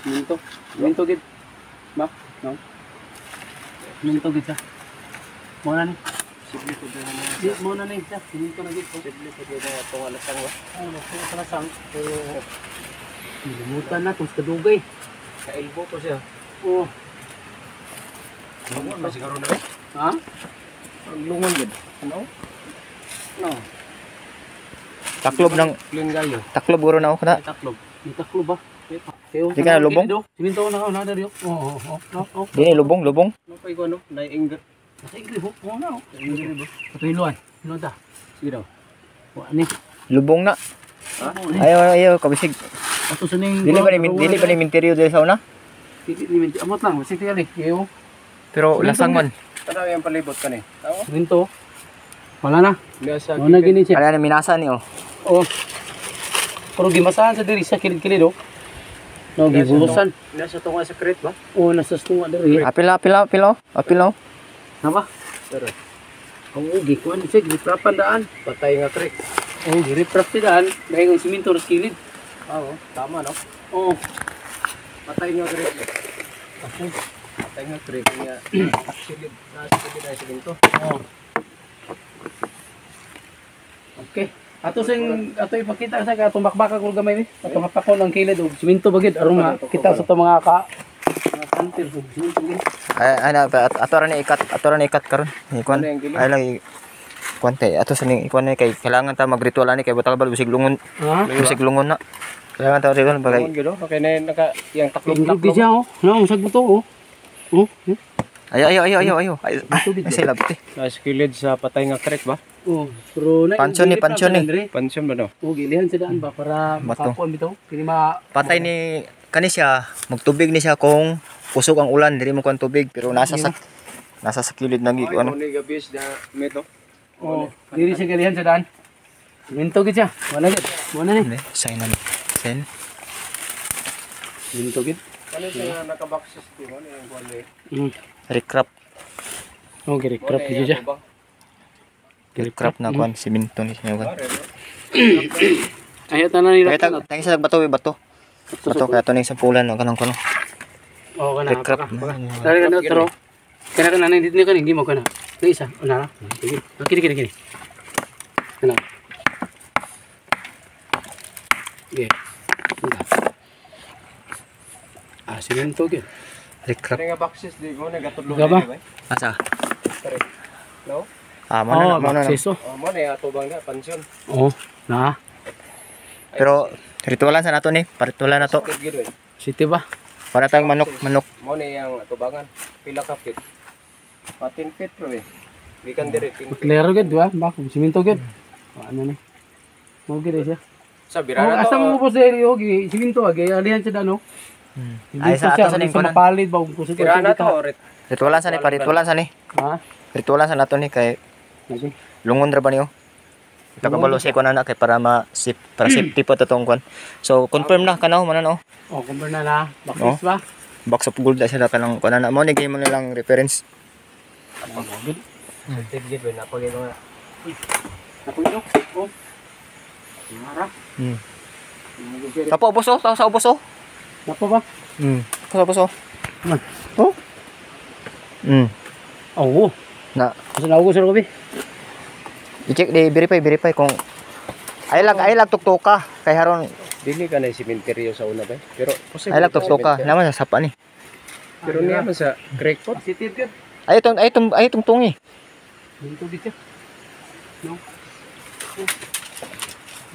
Minto. Minto gid. Ba? No. Minto gid siya. Mo na ni. Simple ko din na. Di mo na ni siya. Minto na gid. Simple ko din na itong alasang ba? Ano, sa lasang. Pero limutan na tos kadugay. Sa elbow ko siya. Oh. Lungon ba siguro na? Ha? Lungon gid. Ano? No. Taklob ng Clean gayo. taklob guro na ako na. Taklob. Ni taklob ba? Kayo. Di ka na lubong? Siminto na ka na dari. Oh. Dili lubong. Ano pa ikaw ano? Nai-anger. Sa Ingrid ho. Oh na. Katuiluan. Sino ta? Sige daw. Wa ni. Lubong na. Ha? Ayaw kabisig. Ato sa ning Dili ba ni minteryo dili sa una? Dili ni minti. Amot lang. Sige ali. Kayo. Pero lasang man. Ano yung palibot ka ni? Tao? Siminto. Wala na. Nasa Wala na gini siya. Ala na minasa ni oh. Oh. Pero gimasahan sa diri sa kilid-kilid oh. No, gibuhusan. Nasa tunga sa crate ba? Oh, nasa tunga diri. Apil oh. Napa? Pero Ang ugi ko ano siya, giprapan daan. patay nga crate. Oh, giprap si daan. Dahil ang siminto na kilid. Oo, tama no? Oh. Patay nga crate. Okay. Patay nga crate niya. Silid na silinto. Oh. Okay. Ato ipakita sa ka tumakbaka ko gamay ni. Ato mapako ng kilid og siminto bagid aron makita sa to mga kantir og siminto gid. Ay ana ato ra ni ikat karon. Ikuan. Ay lang kuante ato sa ning ikuan kay kailangan ta magritual ani kay butang bal bisig lungon. Ha? Bisig lungon na. Kailangan ta ritual bagay. Gino, okay na yun, yung Taklog taklog-taklog. gid siya oh. No, usag mo to oh. Oh. Ayo. Ay silab ti. Nasa kilid sa patay nga crate ba? Oh, pero na Pansyon ni. Pansyon ba no? Oh, gilihan sa daan ba para Bato. makakuan bitaw. Kini ma Patay ni kani siya, magtubig ni siya kung usog ang ulan, dili mo kuan tubig pero nasa sa kilid nang Ay, ano. ni gabis na meto. Oh, diri siya gilihan sa daan. Siminto gid siya. Wala gid. Wala ni. Sign na. Sign. Siminto gid. Ano siya naka-box system ano yung kuwan ni? Recrap. Oh, girikrap gid siya. Recrap na kuan siminto ni siya kuan. Ayat na nila. Kaya tangi sa bato. Bato kaya to ning sa pulan no kanang kuno. Oh, kana. Recrap. Dari kana tro. Kana kana nang dito ni mo kana. Ni isa. Una. Sige. Kini. Kana. Okay. Ah, siminto gid. Recrap. Ano nga boxes di mo nagatudlo Diba ba? Asa? No? Mo Oh, na. bakseso. Oh, mo na atubang na pansyon. Oh, na. Pero ritualan sa nato ni, paritulan na to. Gid eh. City ba? Para tayong manok. Mo na yung atubangan. Pila ka feet? 14 feet bro eh. Gikan dire 10 feet. Klaro gid, di ba? Ba, siminto gid. Ano ni? Mo gid siya. Sa Oh, birana asa to. mo po sa area gi siminto agi alihan sa dano. Ay sa ato sa ning kuan. mapalid ba kung kusog Birana to. Ritualan sa ni, paritulan sa ni. Ha? Ritualan sa nato ni kay Sige. lungon ra ba niyo? Takabalo sa kuan na kay para para safety po to tong kuan. So confirm na kanaw man no. Oh, kumpara na bakis ba? Box of gold sila kanang kuan na mo ni game mo nilang reference. Tigid ba na pag mga Ako ito. Oh. Mara. Tapo ubuso, sa ubuso. Napa ba? Sa ubuso. Oh. Oh. Na Asa na ako sa gabi? i-check di verify kung ay lag tuktoka kay haron dili ka na simenteryo sa una ba? Pero ay lag tuktoka naman sa sapa ni. Pero niya man sa crack pot. Positive gid. Ay tungtungi. Dito dito. No.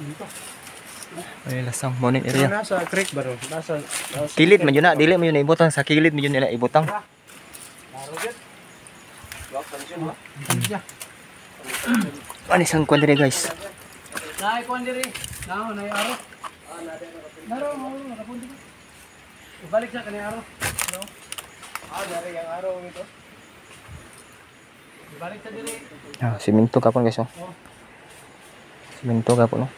Dito. Ay lasang morning area. Nasa crack ba ro? Nasa Kilid man yun na, dili man yun na ibutang sa kilid man yun nila ibutang. Maro gid. Wak pansyon ba? Ano isang kuan dire guys? Nay kon diri. Naho nay aro. Naro nakapunti ko. Balik sa kanay aro. No. Dari yang araw ito. Balik sa diri. Siminto kapon guys oh. Siminto kapon no.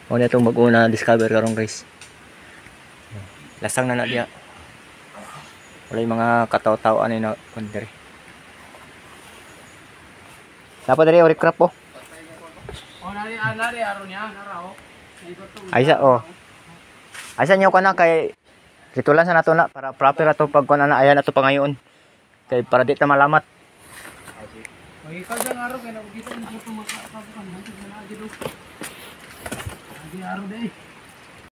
O na itong bago na discover karon guys. Lasang na diya. Wala yung mga kataw-tawaan ni na kuan dire. Napa dire ori crap po. Oh nari nari araw niya, naraw. Aysa oh. Aysa nyo ko na kay ritualan sa nato na para proper ato pag kuan na ayan ato pangayon. Kay para di ta malamat. May ikaw dyan araw kaya nakikita mo sa mga kapabukan. Hantid na lagi do. Lagi araw day.